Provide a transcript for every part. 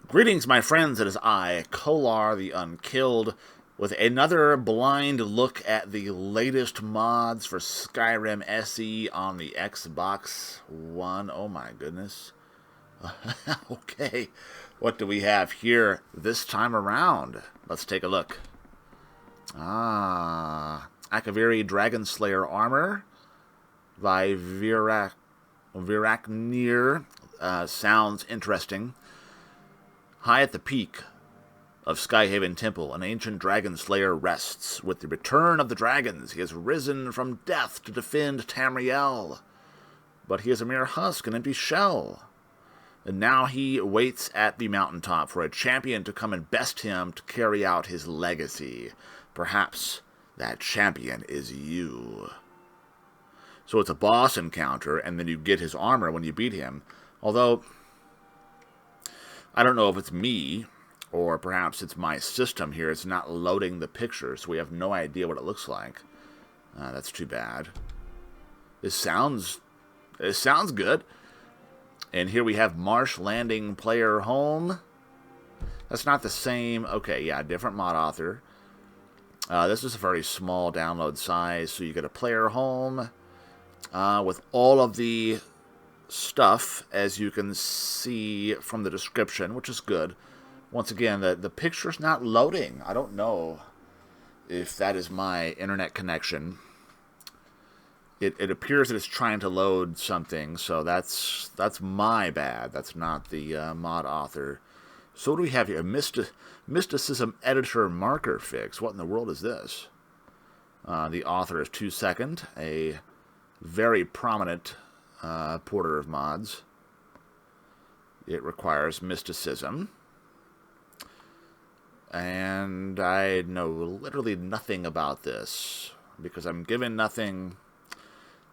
Greetings, my friends. It is I, Kolar the Unkilled, with another blind look at the latest mods for Skyrim SE on the Xbox1. Oh my goodness. Okay, what do we have here this time around? Let's take a look. Akaviri Dragon Slayer armor by Viraknir. Sounds interesting. High at the peak of Skyhaven Temple, an ancient dragon slayer rests. With the return of the dragons, he has risen from death to defend Tamriel. But he is a mere husk, an empty shell. And now he waits at the mountaintop for a champion to come and best him to carry out his legacy. Perhaps that champion is you. So it's a boss encounter, and then you get his armor when you beat him. Although, I don't know if it's me, or perhaps it's my system here. It's not loading the picture, so we have no idea what it looks like. That's too bad. It sounds good. And here we have Marsh Landing player home. That's not the same. Okay, yeah, different mod author. This is a very small download size, so you get a player home with all of the stuff, as you can see from the description, which is good. Once again, the picture's not loading. I don't know if that is my internet connection. It appears that it's trying to load something, so that's my bad. That's not the mod author. So what do we have here? Mysticism editor marker fix. What in the world is this? The author is 2 Second, a very prominent porter of mods. It requires mysticism. And I know literally nothing about this, because I'm given nothing.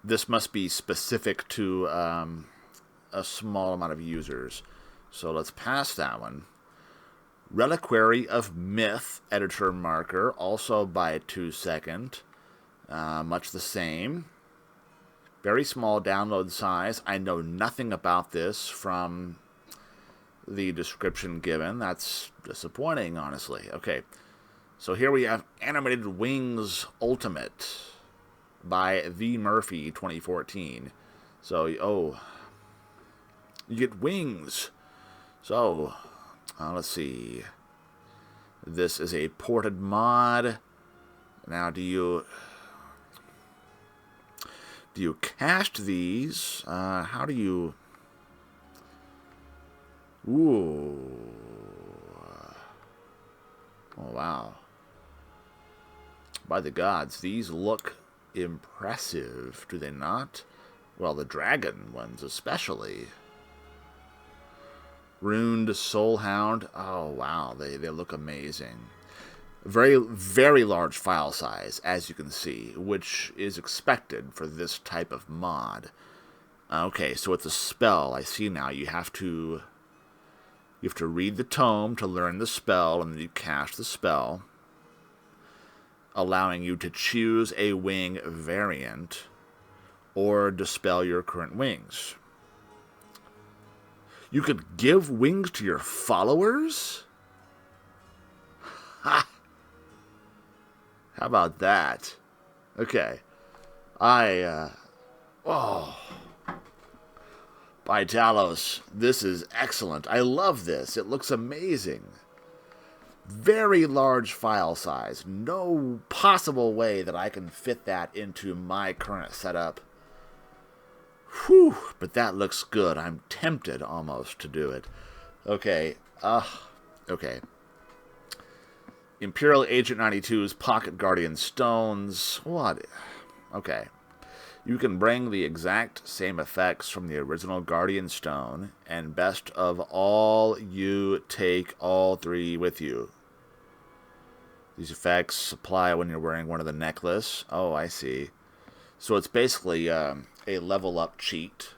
This must be specific to a small amount of users. So let's pass that one. Reliquary of Myth, editor marker, also by 2 Second. Much the same. Very small download size. I know nothing about this from the description given. That's disappointing, honestly. Okay, so here we have Animated Wings Ultimate by V Murphy 2014. So, you get wings. So, let's see. This is a ported mod. Now, do you cast these? How do you... Ooh. Oh, wow. By the gods, these look impressive, do they not? Well, the dragon ones especially. Runed Soulhound. Oh, wow. They look amazing. Very, very large file size, as you can see, which is expected for this type of mod. Okay, so it's a spell. I see now. You have to read the tome to learn the spell, and then you cast the spell, allowing you to choose a wing variant or dispel your current wings. You could give wings to your followers? Ha! How about that? Okay. By Talos, this is excellent. I love this. It looks amazing. Very large file size. No possible way that I can fit that into my current setup. Whew, but that looks good. I'm tempted almost to do it. Okay. Okay. Imperial Agent 92's Pocket Guardian Stones. What? Okay. You can bring the exact same effects from the original Guardian Stone, and best of all, you take all three with you. These effects apply when you're wearing one of the necklace. Oh, I see. So it's basically a level up cheat.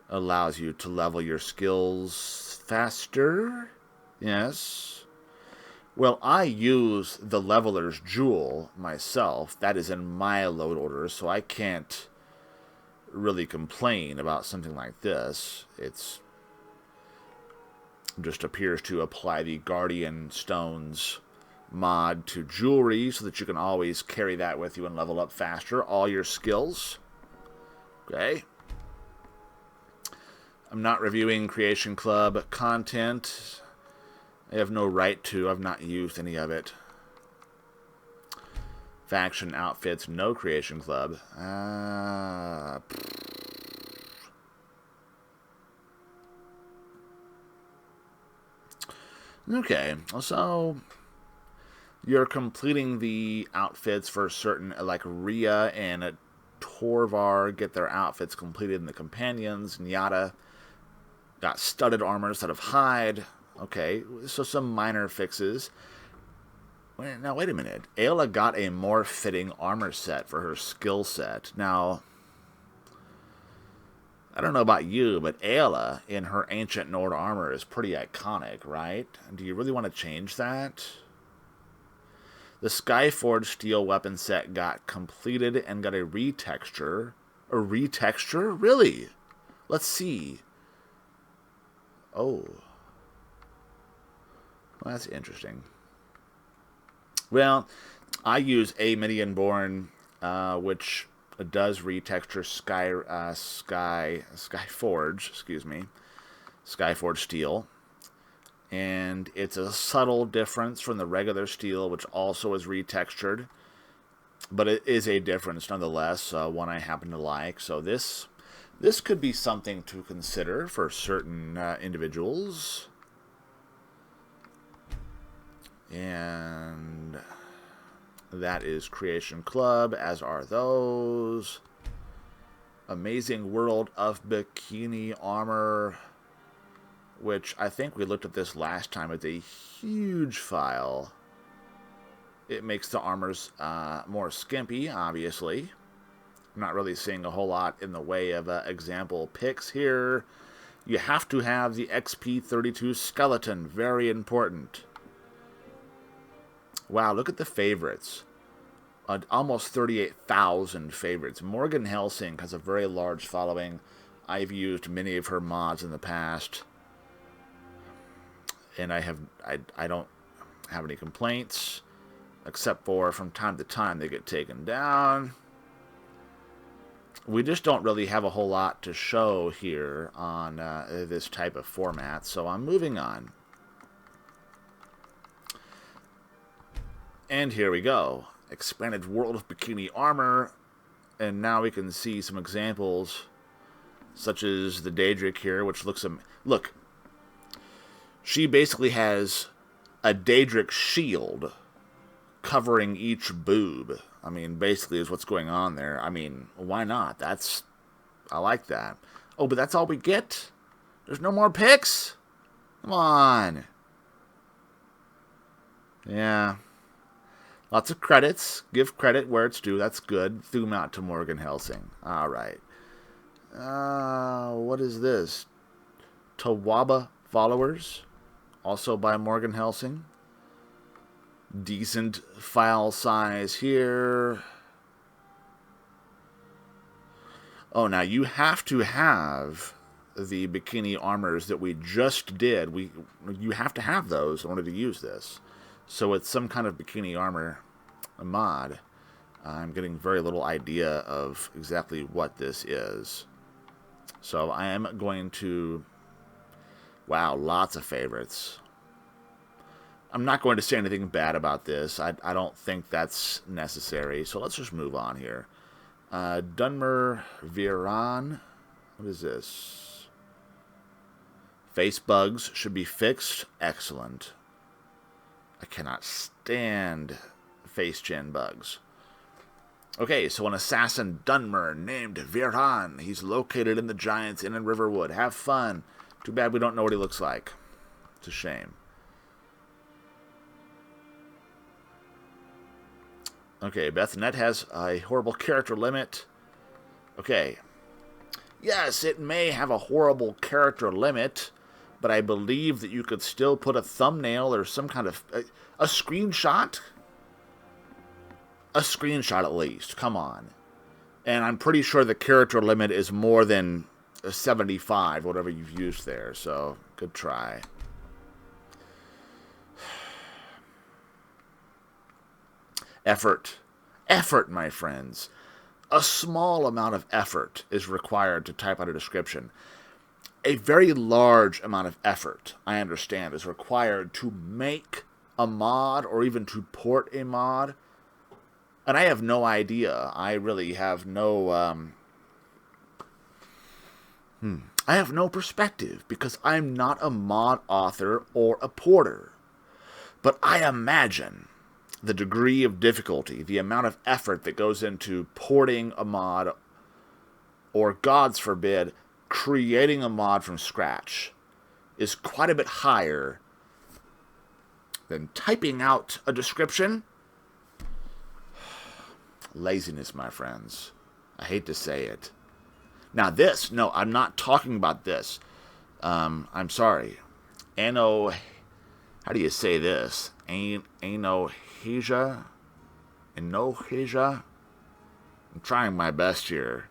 Allows you to level your skills faster. Yes. Well, I use the Leveler's Jewel myself. That is in my load order, so I can't really complain about something like this. It's Just appears to apply the Guardian Stones mod to jewelry so that you can always carry that with you and level up faster all your skills. Okay. I'm not reviewing Creation Club content. I have no right to. I've not used any of it. Faction outfits, no Creation Club. Okay, so you're completing the outfits for certain, like Rhea and Torvar get their outfits completed in the companions. Nyata got studded armor instead of hide. Okay, so some minor fixes. Now, wait a minute. Ayla got a more fitting armor set for her skill set. Now, I don't know about you, but Ayla in her Ancient Nord armor is pretty iconic, right? Do you really want to change that? The Skyforged steel weapon set got completed and got a retexture. A retexture? Really? Let's see. Oh. Well, that's interesting. Well, I use a Midian-born, which does retexture Skyforge, excuse me, Skyforge steel, and it's a subtle difference from the regular steel, which also is retextured, but it is a difference nonetheless. One I happen to like. So this could be something to consider for certain individuals. And that is Creation Club, as are those. Amazing World of Bikini Armor, which I think we looked at this last time. It's a huge file. It makes the armors more skimpy, obviously. I'm not really seeing a whole lot in the way of example picks here. You have to have the XP32 skeleton. Very important. Wow, look at the favorites. Almost 38,000 favorites. Morgan Helsing has a very large following. I've used many of her mods in the past, and I don't have any complaints, except for from time to time they get taken down. We just don't really have a whole lot to show here on this type of format, so I'm moving on. And here we go. Expanded World of Bikini Armor. And now we can see some examples, such as the Daedric here, which looks... Look. She basically has a Daedric shield covering each boob. I mean, basically is what's going on there. I mean, why not? I like that. Oh, but that's all we get? There's no more picks? Come on. Yeah. Lots of credits. Give credit where it's due. That's good. Threw out to Morgan Helsing. All right. What is this? Tawaba Followers. Also by Morgan Helsing. Decent file size here. Oh, now you have to have the bikini armors that we just did. You have to have those in order to use this. So it's some kind of bikini armor mod. I'm getting very little idea of exactly what this is. So I am going to... Wow, lots of favorites. I'm not going to say anything bad about this. I don't think that's necessary. So let's just move on here. Dunmer Viran. What is this? Face bugs should be fixed. Excellent. I cannot stand face chin bugs. Okay, so an assassin Dunmer named Viran. He's located in the Giants Inn in Riverwood. Have fun. Too bad we don't know what he looks like. It's a shame. Okay, Bethnet has a horrible character limit. Okay. Yes, it may have a horrible character limit, but I believe that you could still put a thumbnail or some kind of... a screenshot? A screenshot at least. Come on. And I'm pretty sure the character limit is more than 75, whatever you've used there. So, good try. Effort. Effort, my friends. A small amount of effort is required to type out a description. A very large amount of effort, I understand, is required to make a mod or even to port a mod. And I have no idea. I really have no... I have no perspective because I'm not a mod author or a porter. But I imagine the degree of difficulty, the amount of effort that goes into porting a mod, or, God's forbid, creating a mod from scratch, is quite a bit higher than typing out a description. Laziness, my friends. I hate to say it. Now this, no, I'm not talking about this. I'm sorry. How do you say this? Anohesia? Anohesia? I'm trying my best here.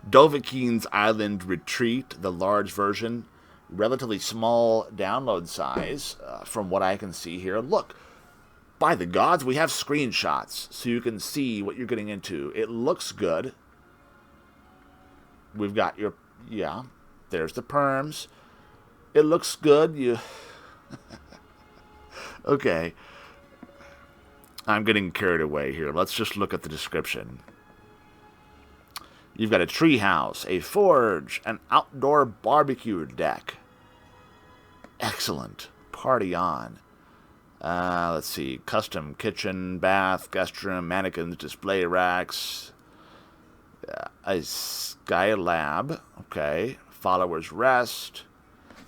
Dovahkiin's Island Retreat, the large version, relatively small download size, from what I can see here. Look, by the gods, we have screenshots, so you can see what you're getting into. It looks good. We've got your, yeah, there's the perms. It looks good. Okay. I'm getting carried away here. Let's just look at the description. You've got a treehouse, a forge, an outdoor barbecue deck. Excellent. Party on. Let's see. Custom kitchen, bath, guest room, mannequins, display racks. A Sky Lab. Okay. Followers Rest.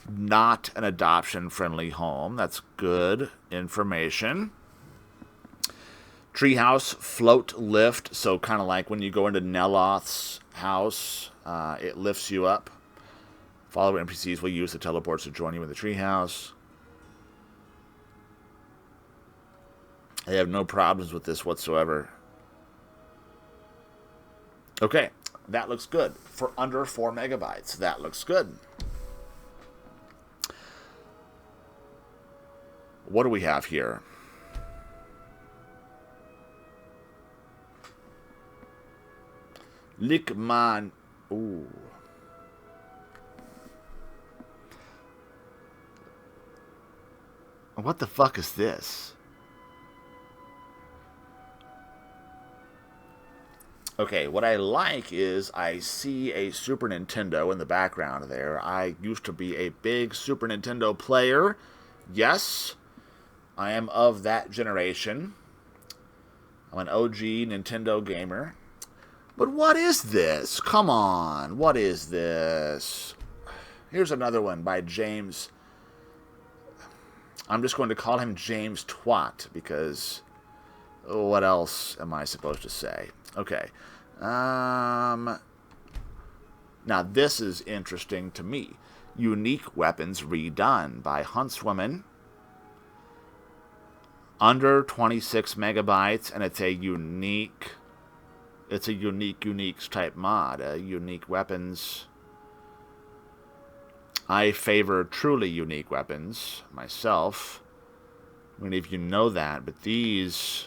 Not an adoption-friendly home. That's good information. Treehouse float lift. So kind of like when you go into Neloth's house, it lifts you up. Follower NPCs will use the teleports to join you in the treehouse. I have no problems with this whatsoever. Okay, that looks good. For under 4 megabytes, that looks good. What do we have here? Lickman. Ooh. What the fuck is this? Okay, what I like is I see a Super Nintendo in the background there. I used to be a big Super Nintendo player. Yes, I am of that generation. I'm an OG Nintendo gamer. But what is this? Come on, what is this? Here's another one by James. I'm just going to call him James Twat because what else am I supposed to say? Okay. Now this is interesting to me. Unique weapons redone by Huntswoman. Under 26 megabytes, and it's a unique type mod. Unique weapons. I favor truly unique weapons myself. Many of you know that, but these...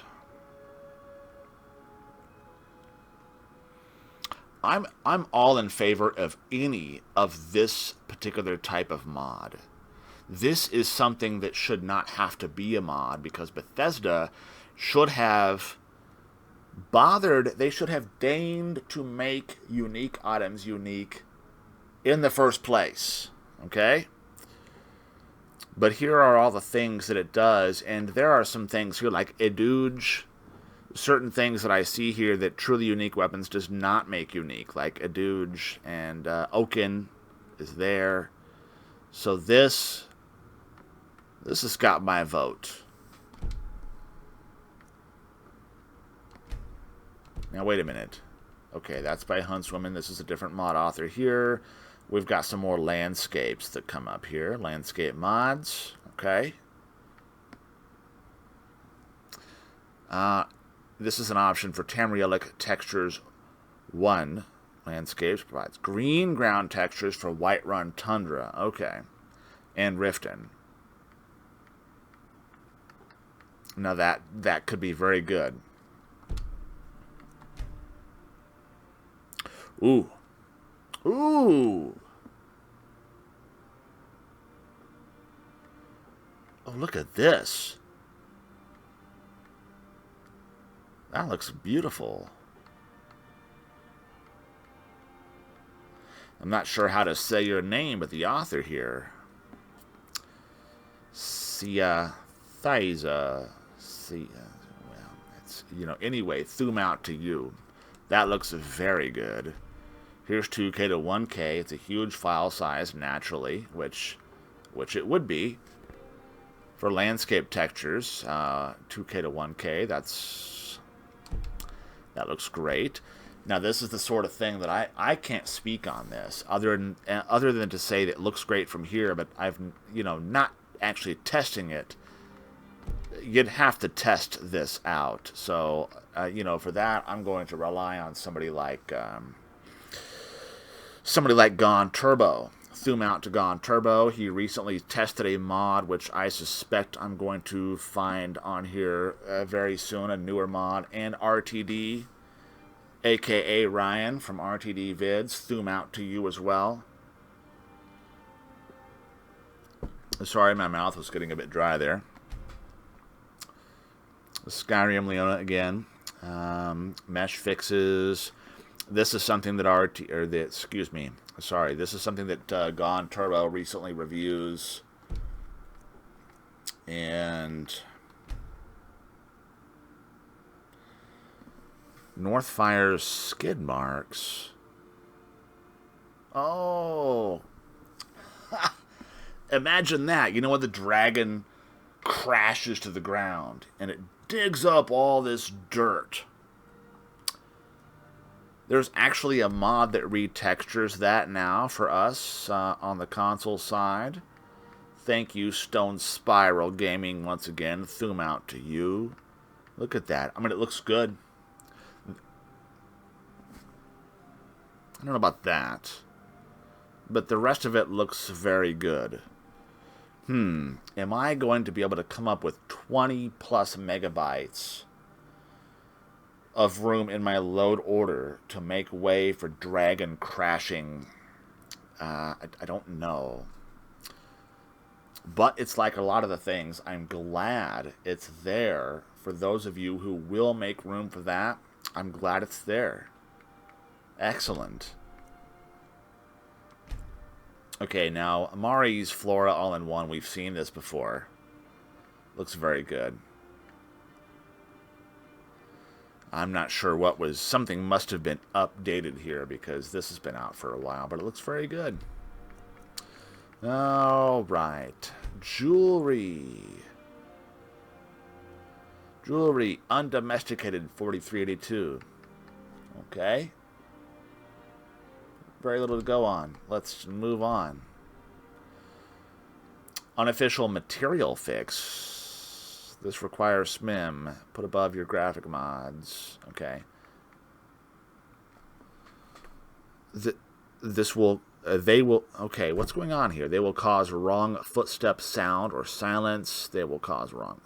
I'm all in favor of any of this particular type of mod. This is something that should not have to be a mod because Bethesda should have bothered, they should have deigned to make unique items unique in the first place. Okay? But here are all the things that it does, and there are some things here like Edooge. Certain things that I see here that truly unique weapons does not make unique, like Edooge and Oaken is there. So this has got my vote. Now wait a minute. Okay, that's by Huntswoman. This is a different mod author here. We've got some more landscapes that come up here. Landscape mods. Okay. This is an option for Tamrielic Textures 1. Landscapes provides green ground textures for Whiterun Tundra. Okay. And Riften. Now that could be very good. Ooh. Ooh. Oh, look at this. That looks beautiful. I'm not sure how to say your name, but the author here, Sia Thiza. Well, it's, anyway, thumb out to you. That looks very good. Here's 2K to 1K. It's a huge file size, naturally, which it would be. For landscape textures, 2K to 1K, that looks great. Now, this is the sort of thing that I can't speak on this, other than to say that it looks great from here, but I've, not actually testing it. You'd have to test this out. So, for that, I'm going to rely on somebody like Gone Turbo. Thumb out to Gone Turbo. He recently tested a mod, which I suspect I'm going to find on here very soon, a newer mod, and RTD, a.k.a. Ryan from RTD Vids. Thumb out to you as well. Sorry, my mouth was getting a bit dry there. Skyrim Leona again. Mesh fixes. This is something that this is something that Gone Turbo recently reviews. And Northfire's skid marks. Oh. Imagine that. You know when the dragon crashes to the ground and it digs up all this dirt. There's actually a mod that retextures that now for us on the console side. Thank you, Stone Spiral Gaming, once again. Thumb out to you. Look at that. I mean, it looks good. I don't know about that. But the rest of it looks very good. Am I going to be able to come up with 20 plus megabytes of room in my load order to make way for dragon crashing? I don't know. But it's like a lot of the things. I'm glad it's there for those of you who will make room for that. I'm glad it's there. Excellent. Okay, now, Amari's Flora All-in-One. We've seen this before. Looks very good. I'm not sure what was... Something must have been updated here because this has been out for a while, but it looks very good. All right. Jewelry. Jewelry. Undomesticated 4382. Okay. Very little to go on. Let's move on. Unofficial material fix. This requires SMIM. Put above your graphic mods. Okay. This will... they will... Okay, what's going on here? They will cause wrong footstep sound or silence. They will cause wrong...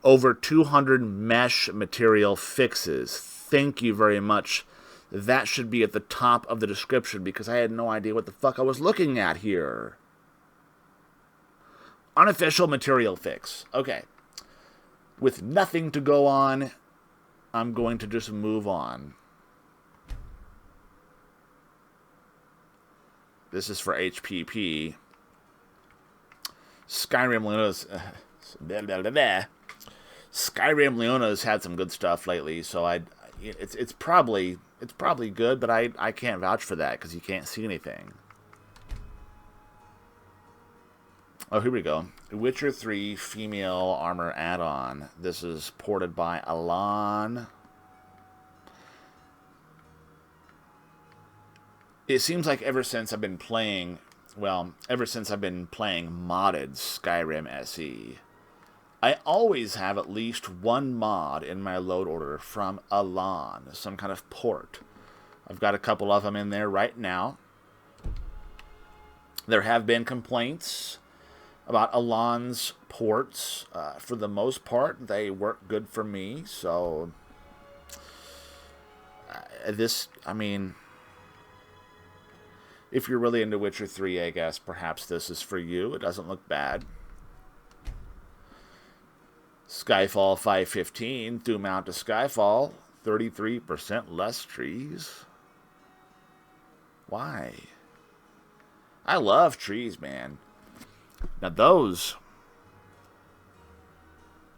Over 200 mesh material fixes. Thank you very much. That should be at the top of the description because I had no idea what the fuck I was looking at here. Unofficial material fix. Okay. With nothing to go on, I'm going to just move on. This is for HPP. Skyrim Leona's... Skyrim Leona's had some good stuff lately, so it's probably good, but I can't vouch for that because you can't see anything. Oh, here we go. Witcher 3 Female Armor Add-on. This is ported by Alon. It seems like ever since I've been playing modded Skyrim SE, I always have at least one mod in my load order from Alon, some kind of port. I've got a couple of them in there right now. There have been complaints about Alon's ports. For the most part, they work good for me, so I mean, if you're really into Witcher 3, I guess perhaps this is for you. It doesn't look bad. Skyfall 515, through Mount to Skyfall, 33% less trees. Why? I love trees, man. Now those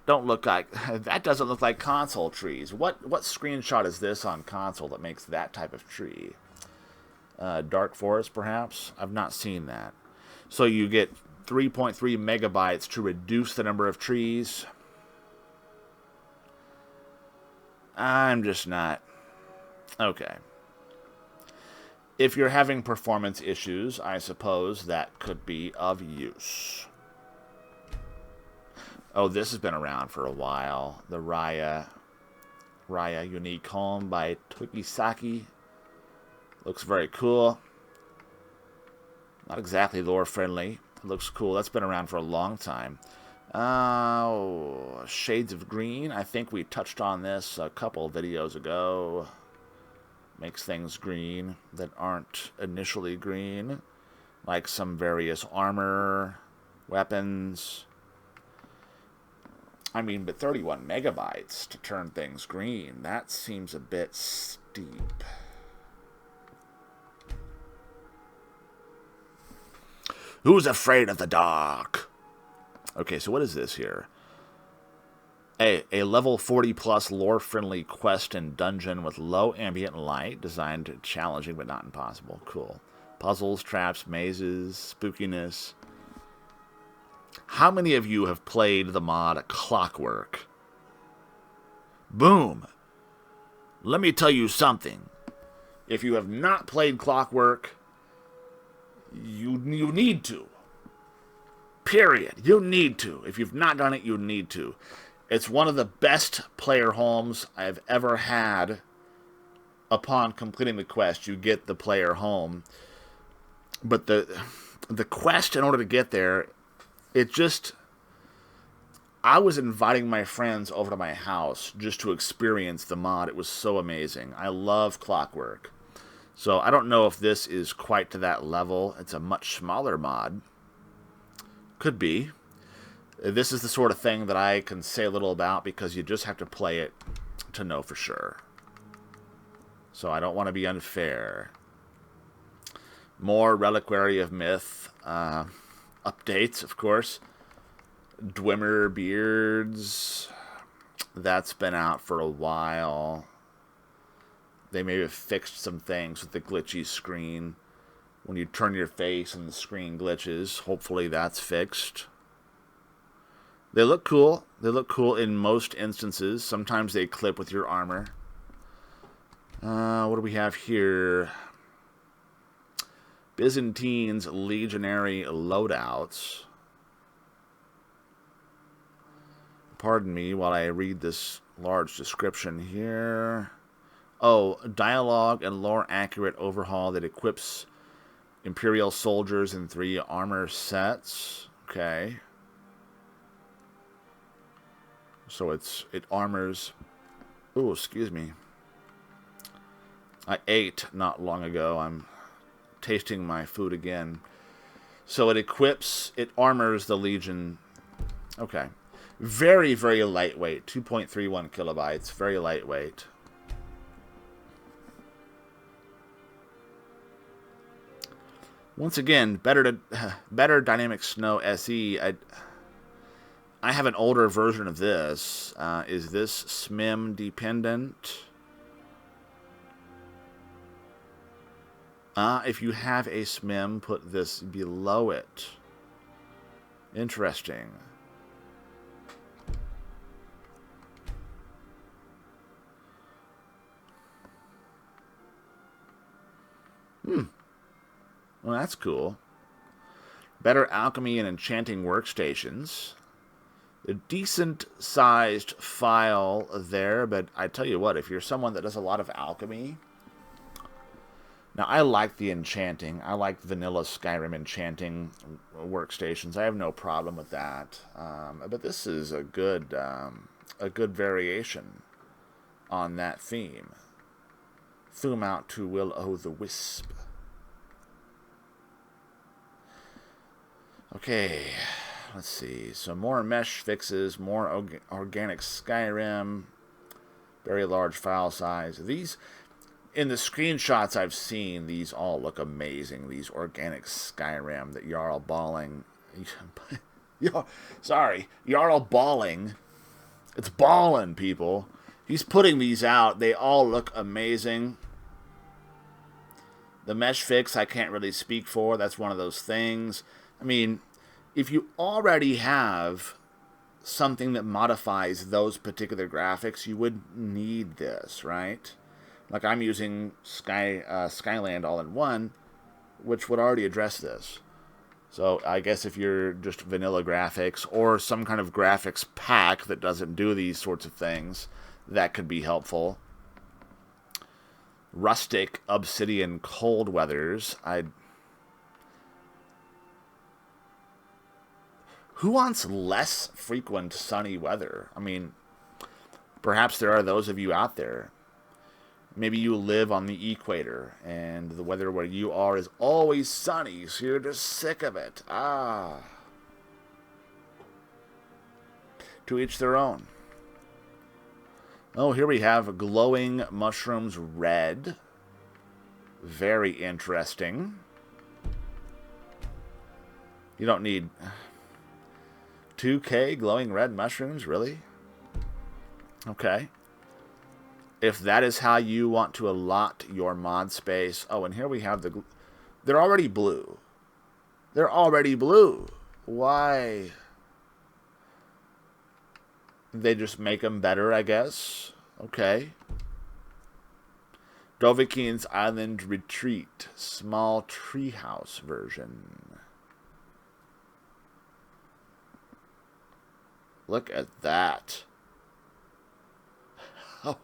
don't look like... That doesn't look like console trees. What screenshot is this on console that makes that type of tree? Dark Forest, perhaps? I've not seen that. So you get 3.3 megabytes to reduce the number of trees. I'm just not... Okay. If you're having performance issues, I suppose that could be of use. Oh, this has been around for a while. The Raya Unique Home by Togisaki. Looks very cool. Not exactly lore-friendly. It looks cool. That's been around for a long time. Shades of Green. I think we touched on this a couple videos ago. Makes things green that aren't initially green. Like some various armor, weapons. I mean, but 31 megabytes to turn things green. That seems a bit steep. Who's afraid of the dark? Okay, so what is this here? A level 40 plus lore-friendly quest and dungeon with low ambient light, designed challenging but not impossible. Cool. Puzzles, traps, mazes, spookiness. How many of you have played the mod Clockwork? Boom. Let me tell you something. If you have not played Clockwork, you need to. Period. You need to. If you've not done it, you need to. It's one of the best player homes I've ever had. Upon completing the quest, you get the player home. But the quest, in order to get there, it just... I was inviting my friends over to my house just to experience the mod. It was so amazing. I love Clockwork. So I don't know if this is quite to that level. It's a much smaller mod. Could be. This is the sort of thing that I can say a little about because you just have to play it to know for sure. So I don't want to be unfair. More Reliquary of Myth updates, of course. Dwemer Beards. That's been out for a while. They may have fixed some things with the glitchy screen. When you turn your face and the screen glitches, hopefully that's fixed. They look cool. They look cool in most instances. Sometimes they clip with your armor. What do we have here? Byzantine's legionary loadouts. Pardon me while I read this large description here. Oh, dialogue and lore-accurate overhaul that equips Imperial soldiers in 3 armor sets. Okay. So it armors... Ooh, excuse me. I ate not long ago. I'm tasting my food again. So it armors the Legion. Okay. Very, very lightweight. 2.31 kilobytes. Very lightweight. Once again, better Dynamic Snow SE. I have an older version of this. Is this SMIM dependent? If you have a SMIM, put this below it. Interesting. Well, that's cool. Better alchemy and enchanting workstations. A decent-sized file there, but I tell you what, if you're someone that does a lot of alchemy... Now, I like the enchanting. I like vanilla Skyrim enchanting workstations. I have no problem with that. But this is a good variation on that theme. Thum out to Will-O-the-Wisp. Okay, let's see. So more mesh fixes, more organic Skyrim, very large file size. These, in the screenshots I've seen, these all look amazing. These organic Skyrim that Jarl Balling... Sorry, Jarl Balling. It's ballin', people. He's putting these out. They all look amazing. The mesh fix I can't really speak for. That's one of those things. I mean, if you already have something that modifies those particular graphics, you would need this, right? Like I'm using Skyland All-in-One, which would already address this. So I guess if you're just vanilla graphics or some kind of graphics pack that doesn't do these sorts of things, that could be helpful. Rustic Obsidian Cold Weathers. Who wants less frequent sunny weather? I mean, perhaps there are those of you out there. Maybe you live on the equator, and the weather where you are is always sunny, so you're just sick of it. To each their own. Oh, here we have Glowing Mushrooms Red. Very interesting. You don't need 2K glowing red mushrooms, really? Okay. If that is how you want to allot your mod space. Oh, and here we have the... They're already blue. They're already blue. Why? They just make them better, I guess. Okay. Dovahkiin's Island Retreat. Small treehouse version. Look at that. Oh.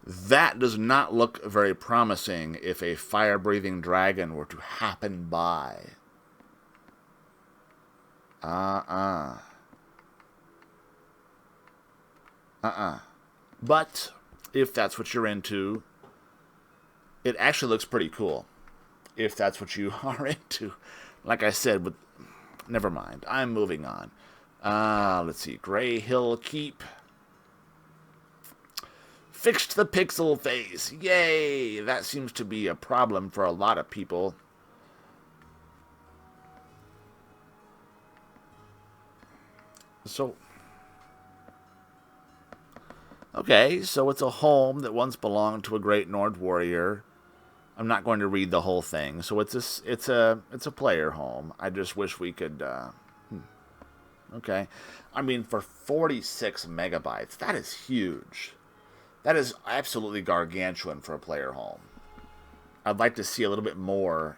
That does not look very promising if a fire-breathing dragon were to happen by. But if that's what you're into, it actually looks pretty cool. If that's what you are into. Like I said, never mind. I'm moving on. Let's see. Grey Hill Keep. Fixed the pixel face. Yay! That seems to be a problem for a lot of people. So, okay, so it's a home that once belonged to a great Nord warrior. I'm not going to read the whole thing. So it's a player home. I just wish we could. Okay, I mean for 46 megabytes, that is huge. That is absolutely gargantuan for a player home. I'd like to see a little bit more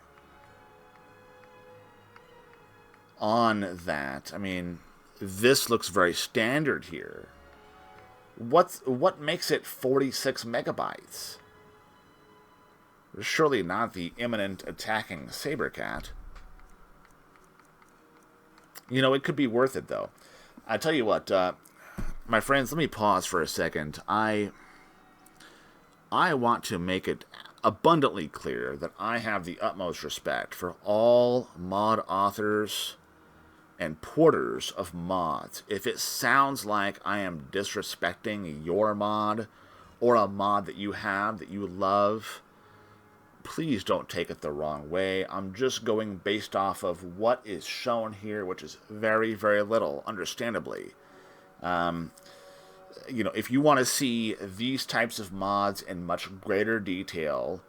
on that. I mean, this looks very standard here. What makes it 46 megabytes? Surely not the imminent attacking Sabercat. You know, it could be worth it, though. I tell you what, my friends, let me pause for a second. I want to make it abundantly clear that I have the utmost respect for all mod authors and porters of mods. If it sounds like I am disrespecting your mod or a mod that you have that you love, please don't take it the wrong way. I'm just going based off of what is shown here, which is very, very little, understandably. You know, if you want to see these types of mods in much greater detail,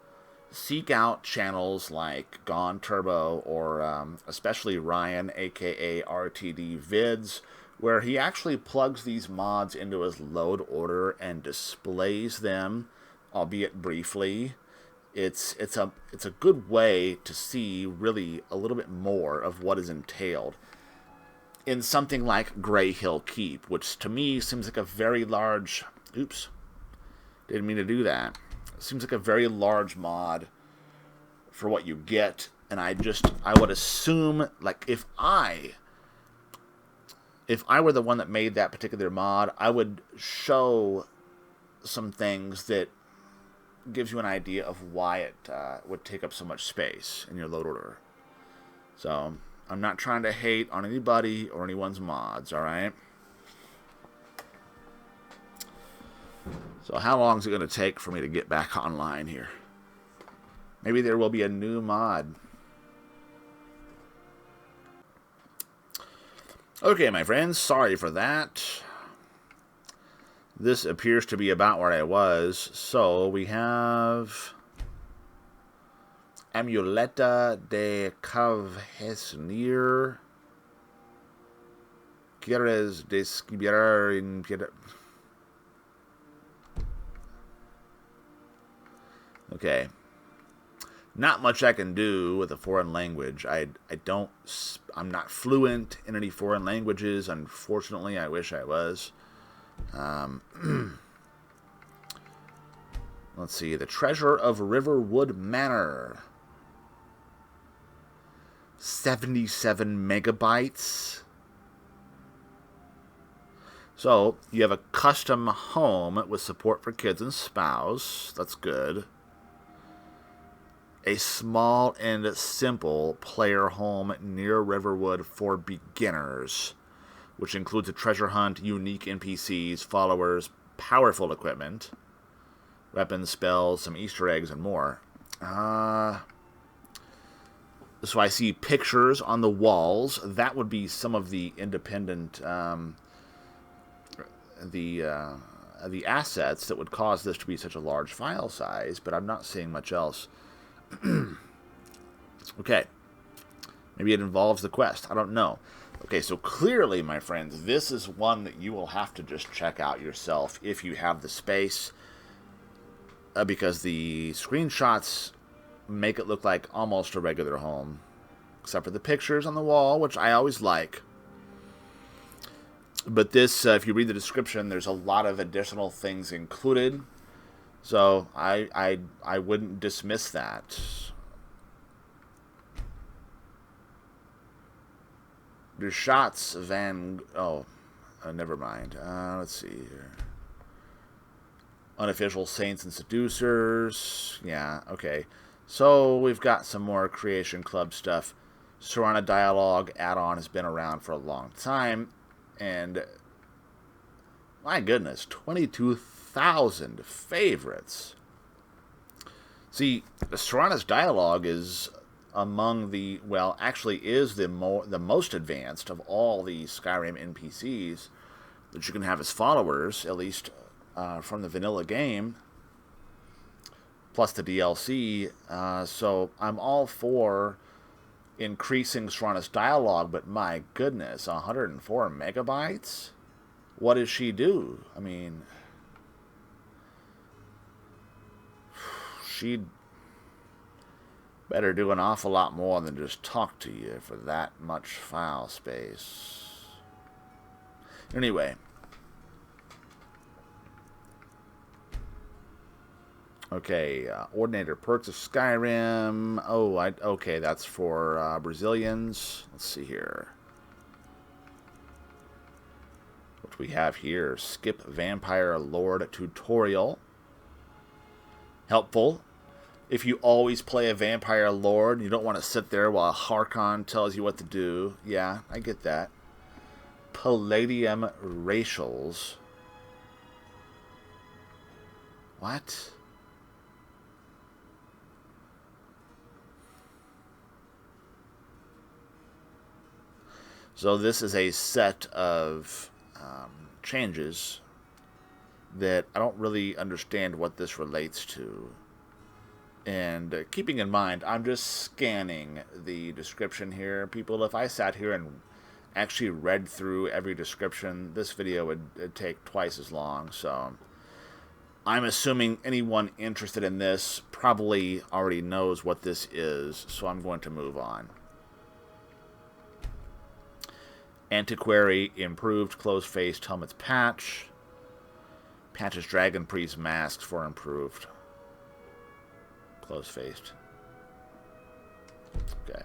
seek out channels like Gone Turbo or especially Ryan, aka RTD Vids, where he actually plugs these mods into his load order and displays them, albeit briefly. It's a good way to see really a little bit more of what is entailed in something like Grey Hill Keep, which to me seems like a very large... Oops. Didn't mean to do that. Seems like a very large mod for what you get. And I would assume, like, if I were the one that made that particular mod, I would show some things that gives you an idea of why it would take up so much space in your load order. So I'm not trying to hate on anybody or anyone's mods, alright? So how long is it going to take for me to get back online here? Maybe there will be a new mod. Okay, my friends, sorry for that. This appears to be about where I was. So we have Amuleta de Cavhesnir. Quieres describir in Okay. Not much I can do with a foreign language. I'm not fluent in any foreign languages. Unfortunately, I wish I was. Let's see. The Treasure of Riverwood Manor. 77 megabytes. So, you have a custom home with support for kids and spouse. That's good. A small and simple player home near Riverwood for beginners, which includes a treasure hunt, unique NPCs, followers, powerful equipment, weapons, spells, some Easter eggs, and more. So I see pictures on the walls. That would be some of the independent, the assets that would cause this to be such a large file size, but I'm not seeing much else. Okay. Maybe it involves the quest. I don't know. Okay, so clearly, my friends, this is one that you will have to just check out yourself if you have the space. Because the screenshots make it look like almost a regular home. Except for the pictures on the wall, which I always like. But this, if you read the description, there's a lot of additional things included. So I wouldn't dismiss that. The shots Van... Oh, never mind. Let's see here. Unofficial Saints and Seducers. Yeah, okay. So we've got some more Creation Club stuff. Serana Dialogue add-on has been around for a long time. And my goodness, 22,000 favorites. See, Serana's Dialogue is among the, well, actually is the most advanced of all the Skyrim NPCs that you can have as followers, at least from the vanilla game, plus the DLC. So I'm all for increasing Serana's Dialogue, but my goodness, 104 megabytes? What does she do? I mean, she'd better do an awful lot more than just talk to you for that much file space. Anyway. Okay, Ordinator Perks of Skyrim. Oh, okay, that's for Brazilians. Let's see here. What we have here? Skip Vampire Lord Tutorial. Helpful. If you always play a Vampire Lord, you don't want to sit there while Harkon tells you what to do. Yeah, I get that. Palladium Racials. What? So this is a set of changes that I don't really understand what this relates to. And keeping in mind, I'm just scanning the description here. People, if I sat here and actually read through every description, this video would take twice as long. So I'm assuming anyone interested in this probably already knows what this is. So I'm going to move on. Antiquary improved closed-faced helmets patch. Patches Dragon Priest masks for improved close-faced. Okay.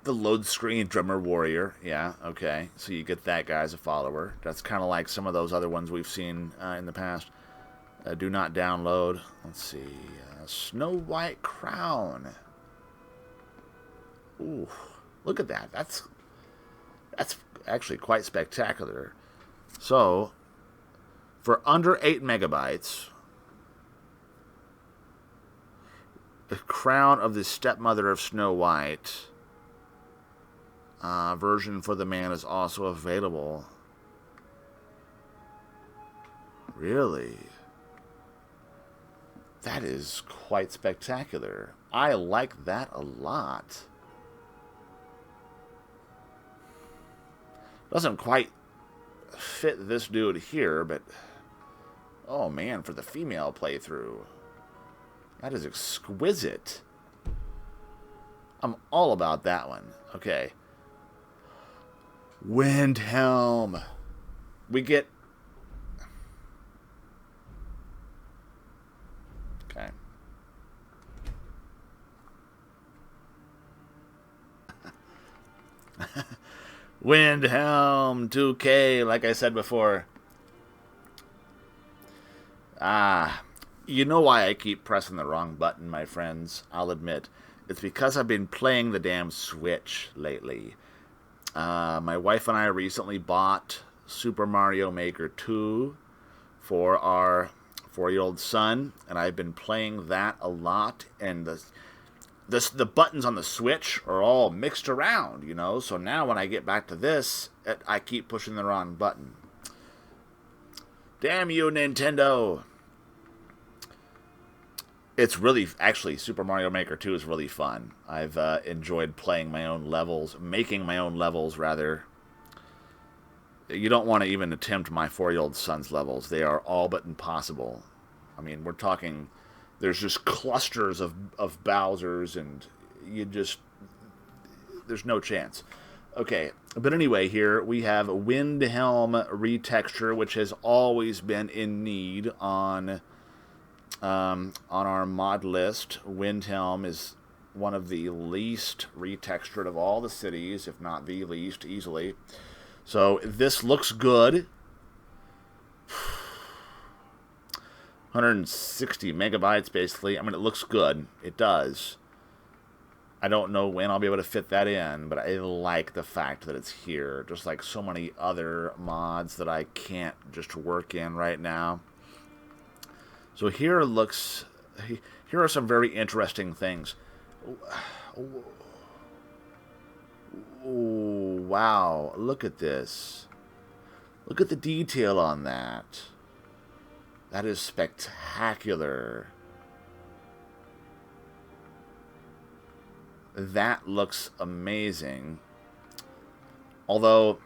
The load screen drummer warrior. Yeah, okay. So you get that guy as a follower. That's kind of like some of those other ones we've seen in the past. Do not download. Let's see. Snow White Crown. Ooh, look at that. That's actually quite spectacular. So, for under 8 megabytes, the Crown of the Stepmother of Snow White version for the man is also available. Really? That is quite spectacular. I like that a lot. Doesn't quite fit this dude here, but oh man, for the female playthrough, that is exquisite. I'm all about that one. Okay. Windhelm. We get... Okay. Windhelm 2K, like I said before. You know why I keep pressing the wrong button, my friends. I'll admit. It's because I've been playing the damn Switch lately. My wife and I recently bought Super Mario Maker 2 for our 4-year-old son, and I've been playing that a lot, and the buttons on the Switch are all mixed around, you know, so now when I get back to this, I keep pushing the wrong button. Damn you, Nintendo! It's really, actually, Super Mario Maker 2 is really fun. I've enjoyed playing my own levels, making my own levels, rather. You don't want to even attempt my 4-year-old son's levels. They are all but impossible. I mean, we're talking, there's just clusters of Bowsers, and there's no chance. Okay, but anyway, here we have Windhelm Retexture, which has always been in need on our mod list. Windhelm is one of the least retextured of all the cities, if not the least, easily. So this looks good. 160 megabytes, basically. I mean, it looks good. It does. I don't know when I'll be able to fit that in, but I like the fact that it's here. Just like so many other mods that I can't just work in right now. So here are some very interesting things. Oh, wow, look at this. Look at the detail on that. That is spectacular. That looks amazing. Although,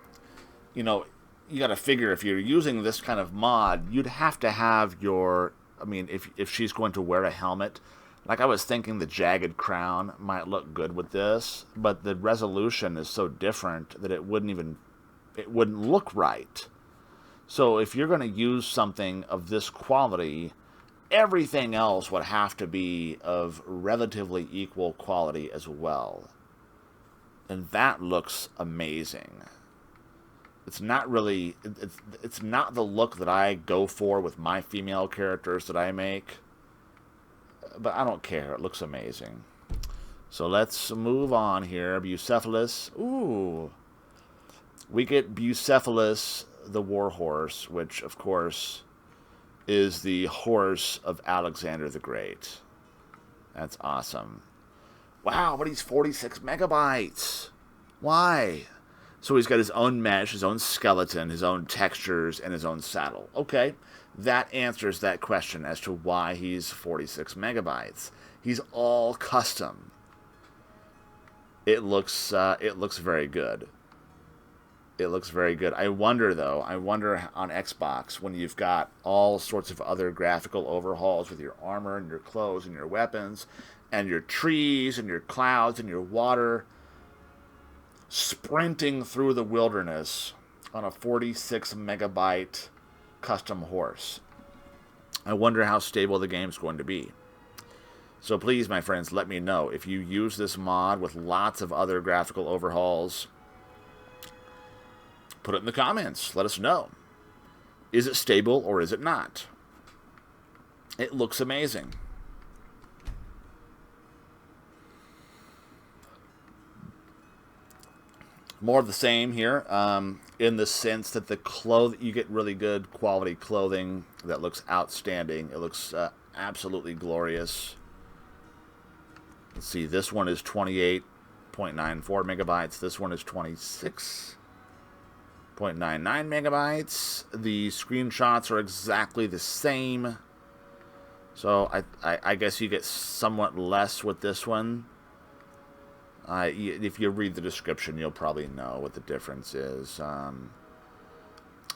you know, you got to figure if you're using this kind of mod, you'd have to have your... I mean, if she's going to wear a helmet, like I was thinking the jagged crown might look good with this, but the resolution is so different that it wouldn't look right. So if you're going to use something of this quality, everything else would have to be of relatively equal quality as well. And that looks amazing. It's not really, it's not the look that I go for with my female characters that I make. But I don't care. It looks amazing. So let's move on here. Bucephalus. Ooh. We get Bucephalus the Warhorse, which, of course, is the horse of Alexander the Great. That's awesome. Wow, but he's 46 megabytes. Why? So he's got his own mesh, his own skeleton, his own textures, and his own saddle. Okay, that answers that question as to why he's 46 megabytes. He's all custom. It looks very good. It looks very good. I wonder, though, on Xbox, when you've got all sorts of other graphical overhauls with your armor and your clothes and your weapons and your trees and your clouds and your water, sprinting through the wilderness on a 46 megabyte custom horse. I wonder how stable the game's going to be. So please, my friends, let me know if you use this mod with lots of other graphical overhauls. Put it in the comments. Let us know. Is it stable or is it not? It looks amazing. More of the same here, in the sense that the you get really good quality clothing that looks outstanding. It looks absolutely glorious. Let's see, this one is 28.94 megabytes. This one is 26.99 megabytes. The screenshots are exactly the same. So I guess you get somewhat less with this one. If you read the description, you'll probably know what the difference is.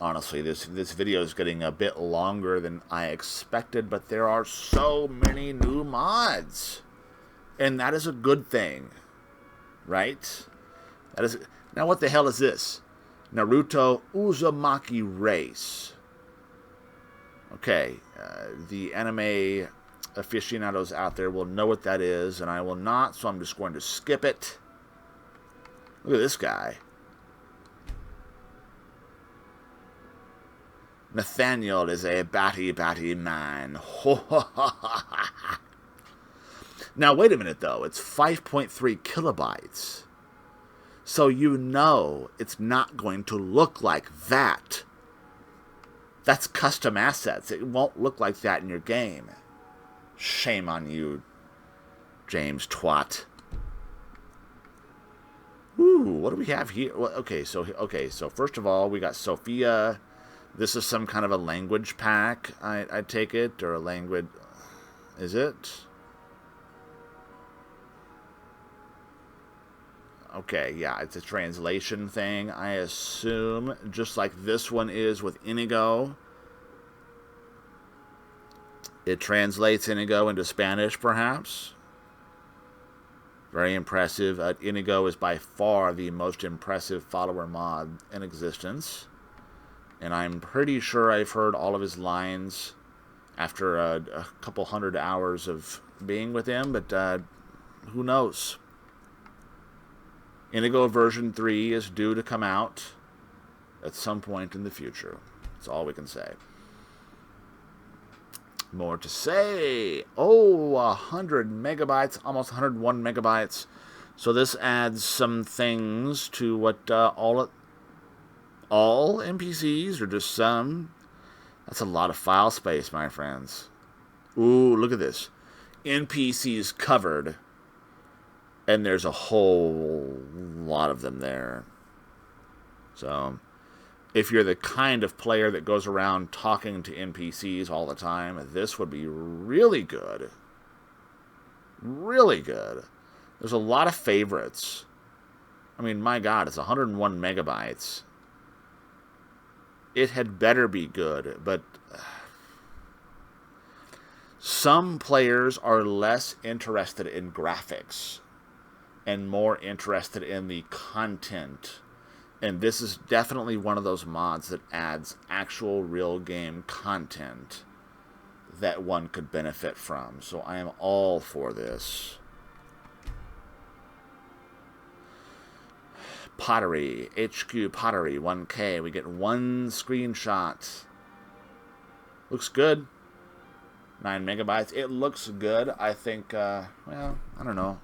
Honestly, this video is getting a bit longer than I expected, but there are so many new mods. And that is a good thing, right? That is. Now, what the hell is this? Naruto Uzumaki Race. Okay, the anime aficionados out there will know what that is, and I will not, so I'm just going to skip it. Look at this guy. Nathaniel is a batty man. Now, wait a minute, though. It's 5.3 kilobytes. So you know it's not going to look like that. That's custom assets. It won't look like that in your game. Shame on you, James Twat. Ooh, what do we have here? Well, okay, so first of all, we got Sophia. This is some kind of a language pack, I take it, or a language. Is it? Okay, yeah, it's a translation thing, I assume, just like this one is with Inigo. It translates Inigo into Spanish, perhaps. Very impressive. Inigo is by far the most impressive follower mod in existence. And I'm pretty sure I've heard all of his lines after a couple hundred hours of being with him, but who knows? Inigo version 3 is due to come out at some point in the future. That's all we can say. More to say. Oh, 100 megabytes, almost 101 megabytes. So this adds some things to what all NPCs, or just some. That's a lot of file space, my friends. Ooh, look at this. NPCs covered. And there's a whole lot of them there. So, if you're the kind of player that goes around talking to NPCs all the time, this would be really good. Really good. There's a lot of favorites. I mean, my God, it's 101 megabytes. It had better be good, but some players are less interested in graphics and more interested in the content. And this is definitely one of those mods that adds actual real game content that one could benefit from. So I am all for this. Pottery, HQ Pottery, 1K. We get one screenshot. Looks good. 9 megabytes. It looks good. I think, well, I don't know.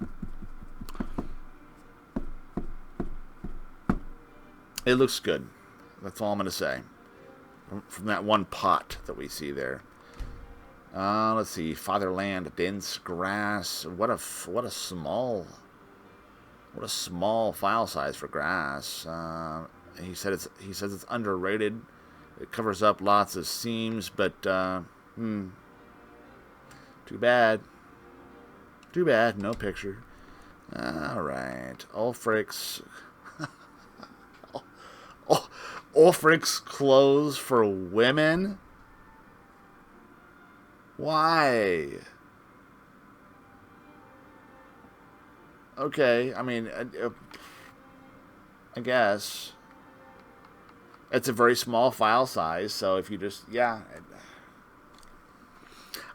It looks good. That's all I'm going to say. From that one pot that we see there. Let's see. Fatherland, dense grass. What a small file size for grass. He says it's underrated. It covers up lots of seams, but too bad. Too bad. No picture. All right. Ulfric's. Ulfric's clothes for women? Why? Okay, I mean, I guess. It's a very small file size, so if you just, yeah.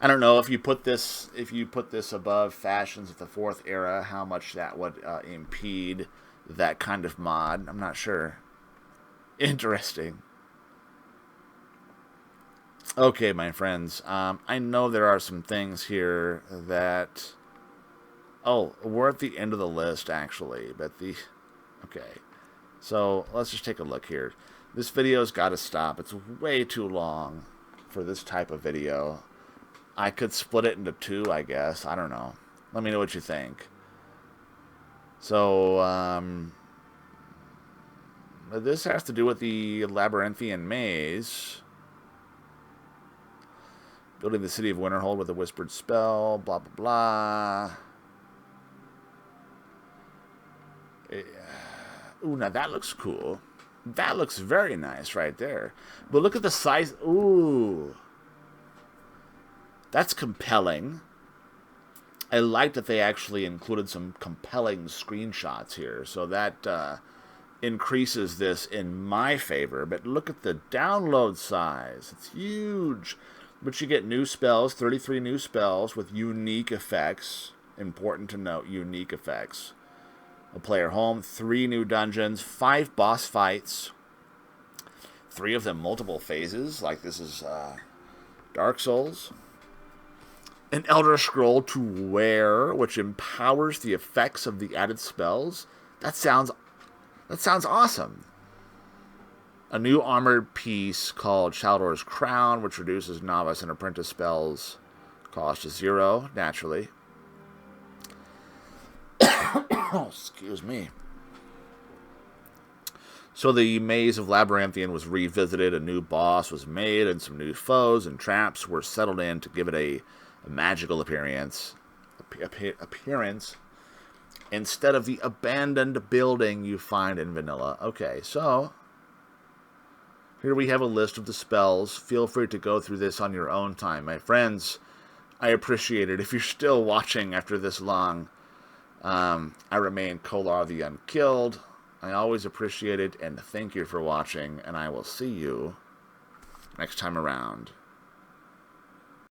I don't know if you put this above Fashions of the Fourth Era, how much that would impede that kind of mod. I'm not sure. Interesting. Okay, my friends. I know there are some things here that... Oh, we're at the end of the list, actually. But the... Okay. So, let's just take a look here. This video's got to stop. It's way too long for this type of video. I could split it into two, I guess. I don't know. Let me know what you think. So, this has to do with the Labyrinthian Maze. Building the city of Winterhold with a whispered spell, blah, blah, blah. Ooh, now that looks cool. That looks very nice right there. But look at the size. Ooh. That's compelling. I like that they actually included some compelling screenshots here. So that increases this in my favor. But look at the download size. It's huge. But you get new spells, 33 new spells with unique effects. Important to note, unique effects. A player home, 3 new dungeons, 5 boss fights. 3 of them multiple phases, like this is Dark Souls. An Elder Scroll to wear, which empowers the effects of the added spells. That sounds awesome. A new armored piece called Shaldor's Crown, which reduces novice and apprentice spells cost to 0, naturally. Oh, excuse me. So the Maze of Labyrinthian was revisited, a new boss was made, and some new foes and traps were settled in to give it a magical appearance. Instead of the abandoned building you find in vanilla. Okay, so... Here we have a list of the spells. Feel free to go through this on your own time. My friends, I appreciate it. If you're still watching after this long, I remain Kolar the Unkilled. I always appreciate it, and thank you for watching, and I will see you next time around.